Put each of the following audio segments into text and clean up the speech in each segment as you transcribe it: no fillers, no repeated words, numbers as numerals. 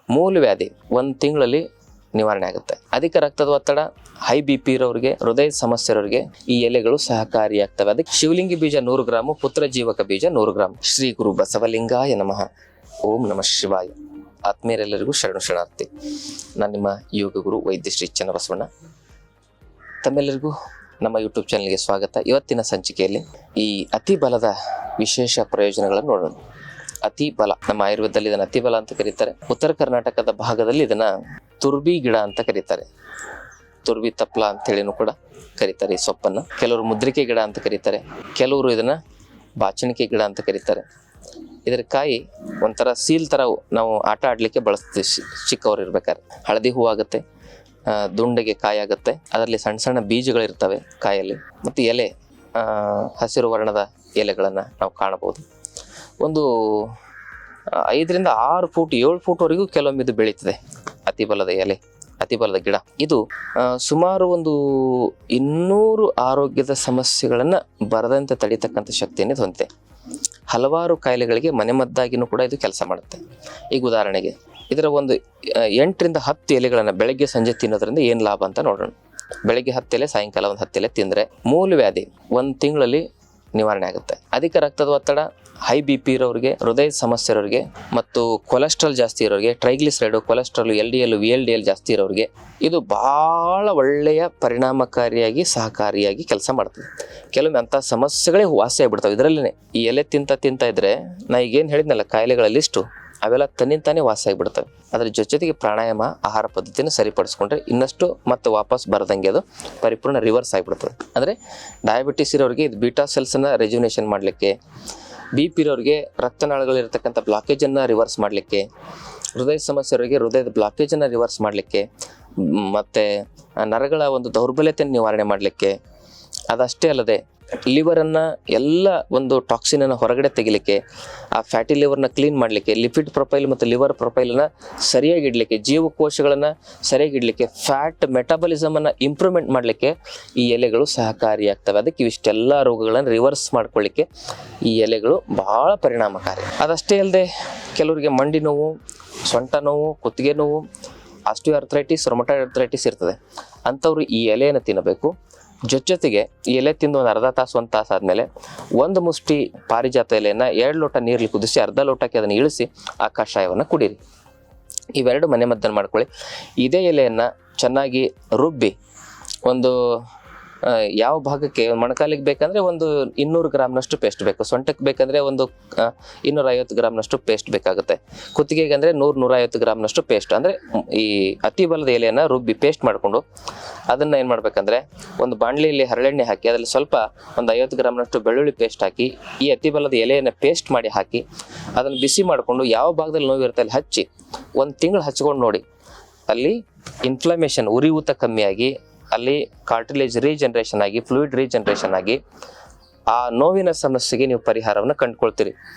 ಮೂಲವ್ಯಾಧಿ 1 ತಿಂಗಳಲ್ಲಿ ನಿವಾರಣೆ ಆಗುತ್ತೆ. ಅಧಿಕ ರಕ್ತದ ಒತ್ತಡ, ಹೈ BP ಇರೋರಿಗೆ, ಹೃದಯ ಸಮಸ್ಯೆ ಇರೋರಿಗೆ ಈ ಎಲೆಗಳು ಸಹಕಾರಿಯಾಗ್ತವೆ. ಅದಕ್ಕೆ ಶಿವಲಿಂಗಿ ಬೀಜ 100 ಗ್ರಾಮು, ಪುತ್ರ ಜೀವಕ ಬೀಜ 100 ಗ್ರಾಮ್. ಶ್ರೀ ಗುರು ಬಸವಲಿಂಗಾಯ ನಮಃ. ಓಂ ನಮಃ ಶಿವಾಯ. ಆತ್ಮೀಯರೆಲ್ಲರಿಗೂ ಶರಣಾರ್ಥಿ. ನಾನು ನಿಮ್ಮ ಯೋಗ ಗುರು ವೈದ್ಯ ಶ್ರೀ ಚನ್ನಬಸವಣ್ಣ. ತಮ್ಮೆಲ್ಲರಿಗೂ ನಮ್ಮ ಯೂಟ್ಯೂಬ್ ಚಾನಲ್ಗೆ ಸ್ವಾಗತ. ಇವತ್ತಿನ ಸಂಚಿಕೆಯಲ್ಲಿ ಈ ಅತಿ ಬಲದ ವಿಶೇಷ ಪ್ರಯೋಜನಗಳನ್ನು ನೋಡೋಣ. ಅತಿ ಬಲ, ನಮ್ಮ ಆಯುರ್ವೇದದಲ್ಲಿ ಇದನ್ನು ಅತಿ ಬಲ ಅಂತ ಕರೀತಾರೆ. ಉತ್ತರ ಕರ್ನಾಟಕದ ಭಾಗದಲ್ಲಿ ಇದನ್ನ ತುರ್ಬಿ ಗಿಡ ಅಂತ ಕರೀತಾರೆ. ತುರ್ಬಿ ತಪ್ಲ ಅಂತೇಳಿನೂ ಕೂಡ ಕರೀತಾರೆ ಈ ಸೊಪ್ಪನ್ನು. ಕೆಲವರು ಮುದ್ರಿಕೆ ಗಿಡ ಅಂತ ಕರೀತಾರೆ, ಕೆಲವರು ಇದನ್ನ ಬಾಚಣಿಕೆ ಗಿಡ ಅಂತ ಕರೀತಾರೆ. ಇದರ ಕಾಯಿ ಒಂಥರ ಸೀಲ್ ಥರ ನಾವು ಆಟ ಆಡಲಿಕ್ಕೆ ಬಳಸ್ತೀವಿ ಚಿಕ್ಕವರು ಇರ್ಬೇಕಾದ್ರೆ. ಹಳದಿ ಹೂ ಆಗುತ್ತೆ, ದುಂಡೆಗೆ ಕಾಯಿ ಆಗುತ್ತೆ, ಅದರಲ್ಲಿ ಸಣ್ಣ ಸಣ್ಣ ಬೀಜಗಳಿರ್ತವೆ ಕಾಯಲ್ಲಿ, ಮತ್ತು ಎಲೆ ಹಸಿರು ವರ್ಣದ ಎಲೆಗಳನ್ನು ನಾವು ಕಾಣಬಹುದು. ಒಂದು 5 ರಿಂದ 6 ಫೂಟ್ 7 ಫೂಟ್ವರೆಗೂ ಕೆಲವೊಮ್ಮೆ ಇದು ಬೆಳೀತದೆ. ಅತಿಬಲದ ಎಲೆ, ಅತಿಬಲದ ಗಿಡ ಇದು ಸುಮಾರು ಒಂದು 200 ಆರೋಗ್ಯದ ಸಮಸ್ಯೆಗಳನ್ನು ಬರದಂತೆ ತಡೀತಕ್ಕಂಥ ಶಕ್ತಿಯನ್ನು ಹೊಂದಿದೆ. ಹಲವಾರು ಕಾಯಿಲೆಗಳಿಗೆ ಮನೆಮದ್ದಾಗಿನೂ ಕೂಡ ಇದು ಕೆಲಸ ಮಾಡುತ್ತೆ. ಈಗ ಉದಾಹರಣೆಗೆ ಇದರ ಒಂದು 8 ರಿಂದ 10 ಎಲೆಗಳನ್ನು ಬೆಳಗ್ಗೆ ಸಂಜೆ ತಿನ್ನೋದ್ರಿಂದ ಏನು ಲಾಭ ಅಂತ ನೋಡೋಣ. ಬೆಳಗ್ಗೆ 10 ಎಲೆ, ಸಾಯಂಕಾಲ ಒಂದು 10 ಎಲೆ ತಿಂದರೆ ಮೂಲವ್ಯಾಧಿ 1 ತಿಂಗಳಲ್ಲಿ ನಿವಾರಣೆ ಆಗುತ್ತೆ. ಅಧಿಕ ರಕ್ತದ ಒತ್ತಡ, ಹೈ BP ಇರೋರಿಗೆ, ಹೃದಯ ಸಮಸ್ಯೆ ಇರೋರಿಗೆ, ಮತ್ತು ಕೊಲೆಸ್ಟ್ರಾಲ್ ಜಾಸ್ತಿ ಇರೋರಿಗೆ, ಟ್ರೈಗ್ಲಿಸರೈಡ್, ಕೊಲೆಸ್ಟ್ರಾಲ್, LDL, VLDL ಜಾಸ್ತಿ ಇರೋರಿಗೆ ಇದು ಬಹಳ ಒಳ್ಳೆಯ ಪರಿಣಾಮಕಾರಿಯಾಗಿ ಸಹಕಾರಿಯಾಗಿ ಕೆಲಸ ಮಾಡ್ತದೆ. ಕೆಲವೊಮ್ಮೆ ಅಂಥ ಸಮಸ್ಯೆಗಳೇ ವಾಸಿ ಆಗಿಬಿಡ್ತಾವೆ ಇದರಲ್ಲೇ. ಈ ಎಲೆ ತಿಂತ ಇದ್ರೆ ನಾ ಈಗೇನು ಹೇಳಿದ್ನಲ್ಲ ಕಾಯಿಲೆಗಳ ಲಿಸ್ಟು, ಅವೆಲ್ಲ ತನ್ನಿಂತಾನೇ ವಾಸಿ ಆಗಿಬಿಡ್ತವೆ. ಅದ್ರ ಜೊತೆಗೆ ಪ್ರಾಣಾಯಾಮ, ಆಹಾರ ಪದ್ಧತಿನ ಸರಿಪಡಿಸ್ಕೊಂಡ್ರೆ ಇನ್ನಷ್ಟು ಮತ್ತೆ ವಾಪಸ್ ಬರದಂಗೆ ಅದು ಪರಿಪೂರ್ಣ ರಿವರ್ಸ್ ಆಗಿಬಿಡ್ತದೆ. ಅಂದರೆ ಡಯಾಬಿಟಿಸ್ ಇರೋರಿಗೆ ಇದು ಬೀಟಾ ಸೆಲ್ಸನ್ನು ರೆಜ್ಯುನೇಷನ್ ಮಾಡಲಿಕ್ಕೆ, BP ಇರೋರಿಗೆ ರಕ್ತನಾಳಗಳಿರ್ತಕ್ಕಂಥ ಬ್ಲಾಕೇಜನ್ನು ರಿವರ್ಸ್ ಮಾಡಲಿಕ್ಕೆ, ಹೃದಯ ಸಮಸ್ಯೆ ಇರೋರಿಗೆ ಹೃದಯದ ಬ್ಲಾಕೇಜನ್ನು ರಿವರ್ಸ್ ಮಾಡಲಿಕ್ಕೆ, ಮತ್ತು ನರಗಳ ಒಂದು ದೌರ್ಬಲ್ಯತೆಯನ್ನು ನಿವಾರಣೆ ಮಾಡಲಿಕ್ಕೆ, ಅದಷ್ಟೇ ಅಲ್ಲದೆ ಲಿವರನ್ನು ಎಲ್ಲ ಒಂದು ಟಾಕ್ಸಿನನ್ನು ಹೊರಗಡೆ ತೆಗಿಲಿಕ್ಕೆ, ಆ ಫ್ಯಾಟಿ ಲಿವರ್ನ ಕ್ಲೀನ್ ಮಾಡಲಿಕ್ಕೆ, ಲಿಪಿಡ್ ಪ್ರೊಫೈಲ್ ಮತ್ತು ಲಿವರ್ ಪ್ರೊಫೈಲನ್ನು ಸರಿಯಾಗಿ ಇಡಲಿಕ್ಕೆ, ಜೀವಕೋಶಗಳನ್ನು ಸರಿಯಾಗಿ ಇಡಲಿಕ್ಕೆ, ಫ್ಯಾಟ್ ಮೆಟಾಬಲಿಸಮನ್ನು ಇಂಪ್ರೂವ್ಮೆಂಟ್ ಮಾಡಲಿಕ್ಕೆ ಈ ಎಲೆಗಳು ಸಹಕಾರಿಯಾಗ್ತವೆ. ಅದಕ್ಕೆ ಇವಿಷ್ಟೆಲ್ಲ ರೋಗಗಳನ್ನು ರಿವರ್ಸ್ ಮಾಡ್ಕೊಳ್ಳಿಕ್ಕೆ ಈ ಎಲೆಗಳು ಬಹಳ ಪರಿಣಾಮಕಾರಿ. ಅದಷ್ಟೇ ಅಲ್ಲದೆ ಕೆಲವರಿಗೆ ಮಂಡಿ ನೋವು, ಸೊಂಟ ನೋವು, ಕುತ್ತಿಗೆ ನೋವು, ಆಸ್ಟಿಯೋಆರ್ಥರೈಟಿಸ್, ರೊಮಟಾಯ್ಡ್ ಆರ್ಥರೈಟಿಸ್ ಇರ್ತದೆ. ಅಂಥವ್ರು ಈ ಎಲೆಯನ್ನು ತಿನ್ನಬೇಕು. ಜೊತೆಗೆ ಈ ಎಲೆ ತಿಂದು ಒಂದು ಅರ್ಧ ತಾಸು 1 ತಾಸು ಆದಮೇಲೆ 1 ಮುಷ್ಟಿ ಪಾರಿಜಾತ ಎಲೆಯನ್ನು 2 ಲೋಟ ನೀರಲ್ಲಿ ಕುದಿಸಿ ಅರ್ಧ ಲೋಟಕ್ಕೆ ಅದನ್ನು ಇಳಿಸಿ ಆ ಕಷಾಯವನ್ನು ಕುಡೀರಿ. ಇವೆರಡು ಮನೆಮದ್ದನ್ನು ಮಾಡ್ಕೊಳ್ಳಿ. ಇದೇ ಎಲೆಯನ್ನು ಚೆನ್ನಾಗಿ ರುಬ್ಬಿ ಒಂದು ಯಾವ ಭಾಗಕ್ಕೆ, ಮೊಣಕಾಲಿಗೆ ಬೇಕಂದರೆ ಒಂದು 200 ಗ್ರಾಮ್ನಷ್ಟು ಪೇಸ್ಟ್ ಬೇಕು, ಸೊಂಟಕ್ಕೆ ಬೇಕಂದರೆ ಒಂದು 250 ಗ್ರಾಮ್ನಷ್ಟು ಪೇಸ್ಟ್ ಬೇಕಾಗುತ್ತೆ, ಕುತ್ತಿಗೆಗೆ ಅಂದರೆ 100-150 ಗ್ರಾಮ್ನಷ್ಟು ಪೇಸ್ಟ್. ಅಂದರೆ ಈ ಅತಿ ಬಲದ ಎಲೆಯನ್ನು ರುಬ್ಬಿ ಪೇಸ್ಟ್ ಮಾಡಿಕೊಂಡು ಅದನ್ನು ಏನು ಮಾಡಬೇಕಂದ್ರೆ ಒಂದು ಬಾಣಲಿಯಲ್ಲಿ ಹರಳೆಣ್ಣೆ ಹಾಕಿ ಅದರಲ್ಲಿ ಸ್ವಲ್ಪ ಒಂದು 50 ಗ್ರಾಮ್ನಷ್ಟು ಬೆಳ್ಳುಳ್ಳಿ ಪೇಸ್ಟ್ ಹಾಕಿ ಈ ಅತಿ ಬಲದ ಎಲೆಯನ್ನು ಪೇಸ್ಟ್ ಮಾಡಿ ಹಾಕಿ ಅದನ್ನು ಬಿಸಿ ಮಾಡಿಕೊಂಡು ಯಾವ ಭಾಗದಲ್ಲಿ ನೋವಿರುತ್ತೆ ಅಲ್ಲಿ ಹಚ್ಚಿ 1 ತಿಂಗಳು ಹಚ್ಕೊಂಡು ನೋಡಿ. ಅಲ್ಲಿ ಇನ್ಫ್ಲಮೇಷನ್, ಉರಿಯೂತ ಕಮ್ಮಿಯಾಗಿ, ಅಲ್ಲಿ ಕಾರ್ಟಿಲೇಜ್ ರೀಜನರೇಷನ್ ಆಗಿ, ಫ್ಲೂಯಿಡ್ ರೀಜನರೇಷನ್ ಆಗಿ ಆ ನೋವಿನ ಸಮಸ್ಯೆಗೆ ನೀವು ಪರಿಹಾರವನ್ನು ಕಂಡುಕೊಳ್ತೀರಿ.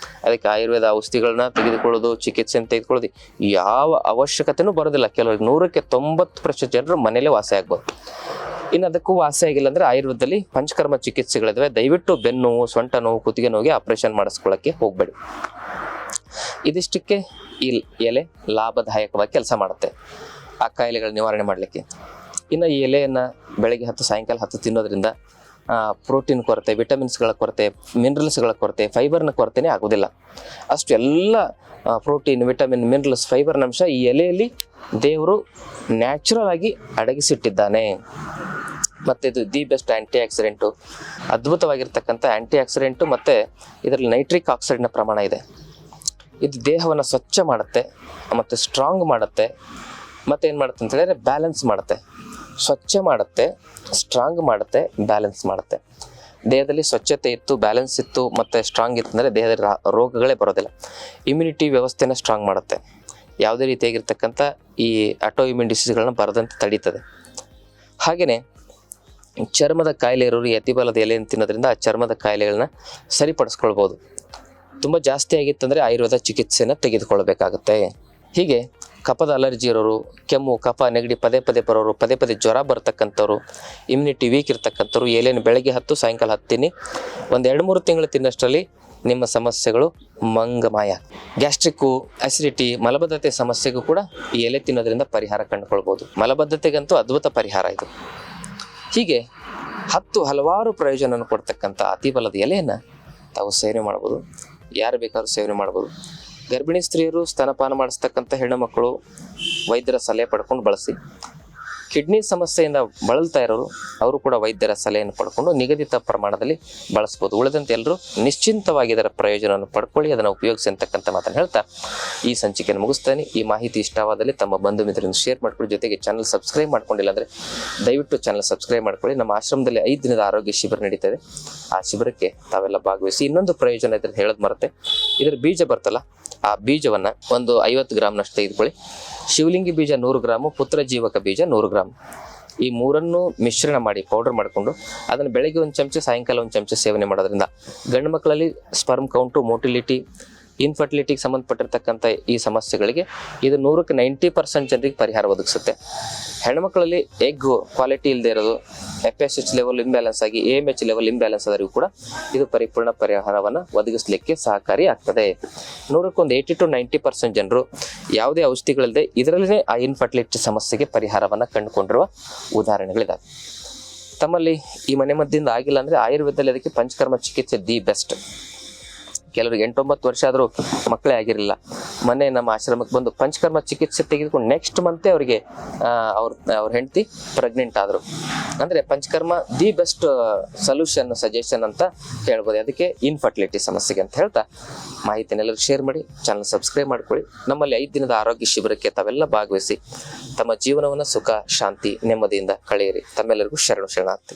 ಅದಕ್ಕೆ ಆಯುರ್ವೇದ ಔಷಧಿಗಳನ್ನ ತೆಗೆದುಕೊಳ್ಳೋದು, ಚಿಕಿತ್ಸೆಯನ್ನು ತೆಗೆದುಕೊಳ್ಳೋದು ಯಾವ ಅವಶ್ಯಕತೆನೂ ಬರೋದಿಲ್ಲ. ಕೆಲವರಿಗೆ 100ಕ್ಕೆ 90% ಜನರು ಮನೇಲೇ ವಾಸಿ ಆಗ್ಬೋದು. ಇನ್ನು ಅದಕ್ಕೂ ವಾಸಿ ಆಗಿಲ್ಲ ಅಂದರೆ ಆಯುರ್ವೇದದಲ್ಲಿ ಪಂಚಕರ್ಮ ಚಿಕಿತ್ಸೆಗಳಿದಾವೆ. ದಯವಿಟ್ಟು ಬೆನ್ನು ನೋವು, ಸೊಂಟ ನೋವು, ಕುತ್ತಿಗೆ ನೋವಿಗೆ ಆಪರೇಷನ್ ಮಾಡಿಸ್ಕೊಳ್ಳೋಕ್ಕೆ ಹೋಗಬೇಡಿ. ಇದಿಷ್ಟಕ್ಕೆ ಈ ಎಲೆ ಲಾಭದಾಯಕವಾಗಿ ಕೆಲಸ ಮಾಡುತ್ತೆ ಆ ಕಾಯಿಲೆಗಳ ನಿವಾರಣೆ ಮಾಡಲಿಕ್ಕೆ. ಇನ್ನು ಈ ಎಲೆಯನ್ನು ಬೆಳಗ್ಗೆ 10, ಸಾಯಂಕಾಲ 10 ತಿನ್ನೋದ್ರಿಂದ ಪ್ರೋಟೀನ್ ಕೊರತೆ, ವಿಟಮಿನ್ಸ್ಗಳ ಕೊರತೆ, ಮಿನರಲ್ಸ್ಗಳ ಕೊರತೆ, ಫೈಬರ್ನ ಕೊರತೆನೇ ಆಗೋದಿಲ್ಲ. ಅಷ್ಟು ಎಲ್ಲ ಪ್ರೋಟೀನ್, ವಿಟಮಿನ್, ಮಿನರಲ್ಸ್, ಫೈಬರ್ನ ಅಂಶ ಈ ಎಲೆಯಲ್ಲಿ ದೇವರು ನ್ಯಾಚುರಲ್ ಆಗಿ ಅಡಗಿಸಿಟ್ಟಿದ್ದಾನೆ. ಮತ್ತು ಇದು ದಿ ಬೆಸ್ಟ್ ಆ್ಯಂಟಿ ಆಕ್ಸಿಡೆಂಟು, ಅದ್ಭುತವಾಗಿರ್ತಕ್ಕಂಥ ಆ್ಯಂಟಿ ಆಕ್ಸಿಡೆಂಟು. ಮತ್ತು ಇದರಲ್ಲಿ ನೈಟ್ರಿಕ್ ಆಕ್ಸೈಡ್ನ ಪ್ರಮಾಣ ಇದೆ. ಇದು ದೇಹವನ್ನು ಸ್ವಚ್ಛ ಮಾಡುತ್ತೆ ಮತ್ತು ಸ್ಟ್ರಾಂಗ್ ಮಾಡುತ್ತೆ. ಮತ್ತು ಏನು ಮಾಡುತ್ತೆ ಅಂತ ಹೇಳಿದ್ರೆ ಬ್ಯಾಲೆನ್ಸ್ ಮಾಡುತ್ತೆ, ಸ್ವಚ್ಛ ಮಾಡುತ್ತೆ, ಸ್ಟ್ರಾಂಗ್ ಮಾಡುತ್ತೆ, ಬ್ಯಾಲೆನ್ಸ್ ಮಾಡುತ್ತೆ. ದೇಹದಲ್ಲಿ ಸ್ವಚ್ಛತೆ ಇತ್ತು, ಬ್ಯಾಲೆನ್ಸ್ ಇತ್ತು ಮತ್ತು ಸ್ಟ್ರಾಂಗ್ ಇತ್ತು ಅಂದರೆ ದೇಹದಲ್ಲಿ ರೋಗಗಳೇ ಬರೋದಿಲ್ಲ. ಇಮ್ಯುನಿಟಿ ವ್ಯವಸ್ಥೆನ ಸ್ಟ್ರಾಂಗ್ ಮಾಡುತ್ತೆ. ಯಾವುದೇ ರೀತಿಯಾಗಿರ್ತಕ್ಕಂಥ ಈ ಆಟೋ ಇಮ್ಯೂನ್ ಡಿಸೀಸ್ಗಳನ್ನ ಬರದಂತೆ ತಡೀತದೆ. ಹಾಗೆಯೇ ಚರ್ಮದ ಕಾಯಿಲೆ ಇರೋರು ಅತಿ ಬಲದ ಎಲೆಯನ್ನು ತಿನ್ನೋದ್ರಿಂದ ಆ ಚರ್ಮದ ಕಾಯಿಲೆಗಳನ್ನ ಸರಿಪಡಿಸ್ಕೊಳ್ಬೋದು. ತುಂಬ ಜಾಸ್ತಿ ಆಗಿತ್ತಂದರೆ ಆಯುರ್ವೇದ ಚಿಕಿತ್ಸೆನ ತೆಗೆದುಕೊಳ್ಬೇಕಾಗತ್ತೆ. ಹೀಗೆ ಕಫದ ಅಲರ್ಜಿ ಇರೋರು, ಕೆಮ್ಮು, ಕಫ, ನೆಗಡಿ ಪದೇ ಪದೇ ಬರೋರು, ಪದೇ ಪದೇ ಜ್ವರ ಬರ್ತಕ್ಕಂಥವ್ರು, ಇಮ್ಯುನಿಟಿ ವೀಕ್ ಇರ್ತಕ್ಕಂಥವ್ರು ಎಲೆಯನ್ನು ಬೆಳಗ್ಗೆ 10, ಸಾಯಂಕಾಲ 10 ತಿನ್ನಿ. ಒಂದು 2-3 ತಿಂಗಳು ತಿನ್ನಷ್ಟರಲ್ಲಿ ನಿಮ್ಮ ಸಮಸ್ಯೆಗಳು ಮಂಗಮಾಯ. ಗ್ಯಾಸ್ಟ್ರಿಕ್ಕು, ಅಸಿಡಿಟಿ, ಮಲಬದ್ಧತೆ ಸಮಸ್ಯೆಗೂ ಕೂಡ ಈ ಎಲೆ ತಿನ್ನೋದ್ರಿಂದ ಪರಿಹಾರ ಕಂಡುಕೊಳ್ಬೋದು. ಮಲಬದ್ಧತೆಗಂತೂ ಅದ್ಭುತ ಪರಿಹಾರ ಇದು. ಹೀಗೆ ಹಲವಾರು ಪ್ರಯೋಜನ ಕೊಡ್ತಕ್ಕಂಥ ಅತಿಬಲದ ಎಲೆಯನ್ನು ತಾವು ಸೇವನೆ ಮಾಡ್ಬೋದು. ಯಾರು ಬೇಕಾದ್ರೂ ಸೇವನೆ ಮಾಡ್ಬೋದು. ಗರ್ಭಿಣಿ ಸ್ತ್ರೀಯರು, ಸ್ತನಪಾನ ಮಾಡಿಸ್ತಕ್ಕಂಥ ಹೆಣ್ಣು ಮಕ್ಕಳು ವೈದ್ಯರ ಸಲಹೆ ಪಡ್ಕೊಂಡು ಬಳಸಿ. ಕಿಡ್ನಿ ಸಮಸ್ಯೆಯಿಂದ ಬಳಲ್ತಾ ಇರೋರು ಅವರು ಕೂಡ ವೈದ್ಯರ ಸಲಹೆಯನ್ನು ಪಡ್ಕೊಂಡು ನಿಗದಿತ ಪ್ರಮಾಣದಲ್ಲಿ ಬಳಸ್ಬೋದು. ಉಳಿದಂತೆ ಎಲ್ಲರೂ ನಿಶ್ಚಿಂತವಾಗಿ ಇದರ ಪ್ರಯೋಜನವನ್ನು ಪಡ್ಕೊಳ್ಳಿ, ಅದನ್ನು ಉಪಯೋಗಿಸಿ ಅಂತಕ್ಕಂಥ ಮಾತನ್ನು ಹೇಳ್ತಾ ಈ ಸಂಚಿಕೆಯನ್ನು ಮುಗಿಸ್ತಾನೆ. ಈ ಮಾಹಿತಿ ಇಷ್ಟವಾದಲ್ಲಿ ತಮ್ಮ ಬಂಧು ಮಿತ್ರರಿಂದ ಶೇರ್ ಮಾಡ್ಕೊಳ್ಳಿ. ಜೊತೆಗೆ ಚಾನಲ್ ಸಬ್ಸ್ಕ್ರೈಬ್ ಮಾಡ್ಕೊಂಡಿಲ್ಲ ಅಂದರೆ ದಯವಿಟ್ಟು ಚಾನಲ್ ಸಬ್ಸ್ಕ್ರೈಬ್ ಮಾಡ್ಕೊಳ್ಳಿ. ನಮ್ಮ ಆಶ್ರಮದಲ್ಲಿ 5 ದಿನದ ಆರೋಗ್ಯ ಶಿಬಿರ ನಡೀತದೆ. ಆ ಶಿಬಿರಕ್ಕೆ ತಾವೆಲ್ಲ ಭಾಗವಹಿಸಿ. ಇನ್ನೊಂದು ಪ್ರಯೋಜನ ಇದ್ರೆ ಹೇಳೋದು ಮರತೆ, ಇದರ ಬೀಜ ಬರ್ತಲ್ಲ, ಆ ಬೀಜವನ್ನು ಒಂದು 50 ಗ್ರಾಮ್ನಷ್ಟು ತೆಗೆದುಕೊಳ್ಳಿ. ಶಿವಲಿಂಗಿ ಬೀಜ 100 ಗ್ರಾಮು, ಪುತ್ರ ಜೀವಕ ಬೀಜ 100 ಗ್ರಾಮ್. ಈ ಮೂರನ್ನು ಮಿಶ್ರಣ ಮಾಡಿ ಪೌಡರ್ ಮಾಡಿಕೊಂಡು ಅದನ್ನು ಬೆಳಗ್ಗೆ 1 ಚಮಚ, ಸಾಯಂಕಾಲ 1 ಚಮಚ ಸೇವನೆ ಮಾಡೋದ್ರಿಂದ ಗಂಡು ಮಕ್ಕಳಲ್ಲಿ ಸ್ಪರ್ಮ್ ಕೌಂಟು, ಮೋಟಿಲಿಟಿ, ಇನ್ಫರ್ಟಿಲಿಟಿಗೆ ಸಂಬಂಧಪಟ್ಟಿರ್ತಕ್ಕಂಥ ಈ ಸಮಸ್ಯೆಗಳಿಗೆ ಇದು 100ಕ್ಕೆ 90% ಜನರಿಗೆ ಪರಿಹಾರ ಒದಗಿಸುತ್ತೆ. ಹೆಣ್ಮಕ್ಳಲ್ಲಿ ಎಗ್ ಕ್ವಾಲಿಟಿ ಇಲ್ಲದೆ ಇರೋದು, FSH ಲೆವೆಲ್ ಇಂಬ್ಯಾಲೆನ್ಸ್ ಆಗಿ AMH ಲೆವೆಲ್ ಇಂಬ್ಯಾಲೆನ್ಸ್ ಆದರಿಗೂ ಕೂಡ ಇದು ಪರಿಪೂರ್ಣ ಪರಿಹಾರವನ್ನು ಒದಗಿಸಲಿಕ್ಕೆ ಸಹಕಾರಿ ಆಗ್ತದೆ. 100ಕ್ಕೆ 80 to 90% ಜನರು ಯಾವುದೇ ಔಷಧಿಗಳಿಲ್ಲದೆ ಇದರಲ್ಲೇ ಆ ಇನ್ಫರ್ಟಿಲಿಟಿ ಸಮಸ್ಯೆಗೆ ಪರಿಹಾರವನ್ನು ಕಂಡುಕೊಂಡಿರುವ ಉದಾಹರಣೆಗಳಿದ್ದಾವೆ. ತಮ್ಮಲ್ಲಿ ಈ ಮನೆ ಮದ್ದಿಂದ ಆಗಿಲ್ಲ ಅಂದರೆ ಆಯುರ್ವೇದದಲ್ಲಿ ಅದಕ್ಕೆ ಪಂಚಕರ್ಮ ಚಿಕಿತ್ಸೆ ದಿ ಬೆಸ್ಟ್. ಕೆಲವರಿಗೆ 8-9 ವರ್ಷ ಆದರೂ ಮಕ್ಕಳೇ ಆಗಿರಲಿಲ್ಲ. ಮೊನ್ನೆ ನಮ್ಮ ಆಶ್ರಮಕ್ಕೆ ಬಂದು ಪಂಚಕರ್ಮ ಚಿಕಿತ್ಸೆ ತೆಗೆದುಕೊಂಡು ನೆಕ್ಸ್ಟ್ ಮಂತೇ ಅವರಿಗೆ ಅವ್ರ ಹೆಂಡತಿ ಪ್ರೆಗ್ನೆಂಟ್ ಆದರು. ಅಂದರೆ panchakarma the best solution, suggestion ಅಂತ ಹೇಳ್ಬೋದು ಅದಕ್ಕೆ ಇನ್ಫರ್ಟಿಲಿಟಿ ಸಮಸ್ಯೆಗೆ ಅಂತ ಹೇಳ್ತಾ ಮಾಹಿತಿನೆಲ್ಲರೂ ಶೇರ್ ಮಾಡಿ, ಚಾನಲ್ ಸಬ್ಸ್ಕ್ರೈಬ್ ಮಾಡ್ಕೊಳ್ಳಿ. ನಮ್ಮಲ್ಲಿ 5 ದಿನದ ಆರೋಗ್ಯ ಶಿಬಿರಕ್ಕೆ ತಾವೆಲ್ಲ ಭಾಗವಹಿಸಿ ತಮ್ಮ ಜೀವನವನ್ನು ಸುಖ, ಶಾಂತಿ, ನೆಮ್ಮದಿಯಿಂದ ಕಳೆಯಿರಿ. ತಮ್ಮೆಲ್ಲರಿಗೂ ಶರಣಾರ್ಥಿ.